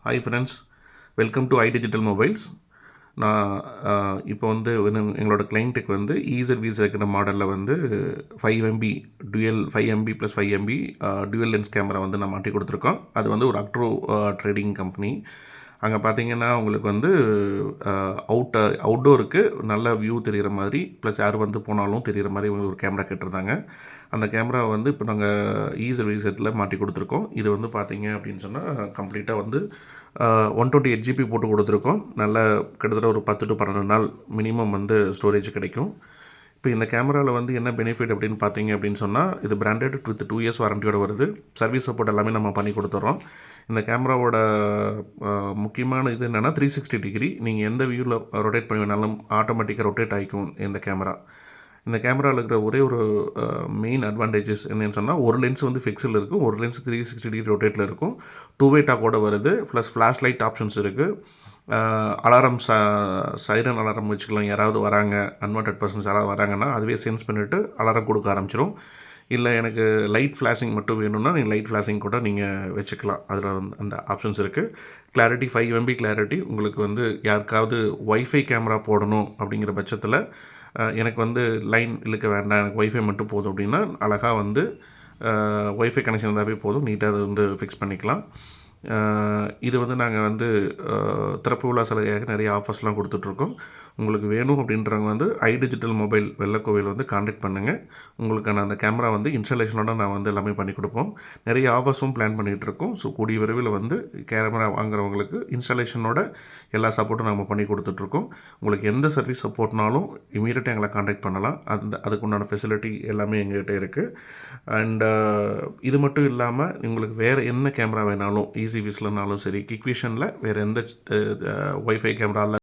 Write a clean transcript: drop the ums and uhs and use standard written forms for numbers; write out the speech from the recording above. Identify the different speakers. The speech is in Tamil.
Speaker 1: Hi friends, welcome to iDigital mobiles. நான் இப்போ வந்து எங்களோட கிளைண்ட்டுக்கு வந்து ஈசர்வீஸ் இருக்கிற மாடலில் வந்து 5 MB dual 5 MB plus 5 MB dual lens camera வந்து நான் மாட்டி கொடுத்துருக்கோம். அது வந்து ஒரு அக்ட்ரோ ட்ரேடிங் கம்பெனி. அங்கே பார்த்தீங்கன்னா உங்களுக்கு வந்து அவுட்டோருக்கு நல்ல வியூ தெரிகிற மாதிரி, ப்ளஸ் யார் வந்து போனாலும் தெரிகிற மாதிரி ஒரு கேமரா கேட்டிருந்தாங்க. அந்த கேமரா வந்து இப்போ நாங்கள் ஈசர்வீஸ் செட்டில் மாட்டி கொடுத்துருக்கோம். இது வந்து பார்த்தீங்க அப்படின்னு சொன்னால் கம்ப்ளீட்டாக வந்து 128 GB போட்டு கொடுத்துருக்கோம். நல்ல கிட்டத்தட்ட ஒரு 10 to 12 நாள் மினிமம் வந்து ஸ்டோரேஜ் கிடைக்கும். இப்போ இந்த கேமராவில் வந்து என்ன பெனிஃபிட் அப்படின்னு பார்த்தீங்க அப்படின்னு சொன்னால், இது பிராண்டட் வித் 2 years வாரண்டியோட வருது. சர்வீஸ் சப்போர்ட் எல்லாமே நம்ம பண்ணி கொடுத்துட்றோம். இந்த கேமராவோட முக்கியமான இது என்னென்னா 360 டிகிரி நீங்கள் எந்த வியூவில் ரொட்டேட் பண்ணி வேணாலும் ஆட்டோமேட்டிக்காக ரொட்டேட் ஆகிக்கும் இந்த கேமரா. இந்த கேமராவில் இருக்கிற ஒரே ஒரு மெயின் அட்வான்டேஜஸ் என்னென்னு சொன்னால், ஒரு லென்ஸ் வந்து ஃபிக்ஸில் இருக்கும், ஒரு லென்ஸ் 360 டிகிரி ரொட்டேட்டில் இருக்கும், 2-way டாக்கோட வருது, ப்ளஸ் ஃப்ளாஷ் லைட் ஆப்ஷன்ஸ் இருக்குது. அலாரம் சைரன் அலாரம் வச்சுக்கலாம். யாராவது வராங்க, அன்வான்டட் பர்சன்ஸ் யாராவது வராங்கன்னா அதுவே சென்ஸ் பண்ணிவிட்டு அலாரம் கொடுக்க ஆரம்பிச்சிடும். இல்லை எனக்கு லைட் ஃப்ளாஷிங் மட்டும் வேணும்னா நீங்கள் லைட் ஃப்ளாஷிங் கூட நீங்கள் வச்சுக்கலாம். அதில் வந்து அந்த ஆப்ஷன்ஸ் இருக்குது. Clarity 5 MB clarity. உங்களுக்கு வந்து யாருக்காவது ஒய்ஃபை கேமரா போடணும் அப்படிங்கிற பட்சத்தில் எனக்கு வந்து லைன் இழுக்க வேண்டாம், எனக்கு ஒய்ஃபை மட்டும் போதும் அப்படின்னா அழகாக வந்து ஒய்ஃபை கனெக்ஷன் இருந்தாவே போதும், நீட்டாக அதை வந்து ஃபிக்ஸ் பண்ணிக்கலாம். இது வந்து நாங்கள் வந்து திறப்பு விழா சலுகையாக நிறைய ஆஃபர்ஸ்லாம் கொடுத்துட்ருக்கோம். உங்களுக்கு வேணும் அப்படின்றவங்க வந்து iDigital மொபைல் வெள்ளக்கோவில் வந்து காண்டாக்ட் பண்ணுங்கள். உங்களுக்கான அந்த கேமரா வந்து இன்ஸ்டாலேஷனோட நான் வந்து எல்லாமே பண்ணி கொடுப்போம். நிறைய ஆஃபர்ஸும் பிளான் பண்ணிகிட்ருக்கோம். ஸோ கூடிய விரைவில் வந்து கேமரா வாங்குறவங்களுக்கு இன்ஸ்டாலேஷனோட எல்லா சப்போர்ட்டும் நம்ம பண்ணி கொடுத்துட்ருக்கோம். உங்களுக்கு எந்த சர்வீஸ் சப்போர்ட்னாலும் இமீடியட்டாக எங்களை காண்டாக்ட் பண்ணலாம். அதுக்குண்டான ஃபெசிலிட்டி எல்லாமே எங்கள்கிட்ட இருக்குது. அண்ட் இது மட்டும் இல்லாமல் உங்களுக்கு வேறு என்ன கேமரா வேணாலும் ஈஸிவிஸ்லனாலும் சரி, கிக்விஷனில் வேறு எந்த ஒய்ஃபை கேமராவில்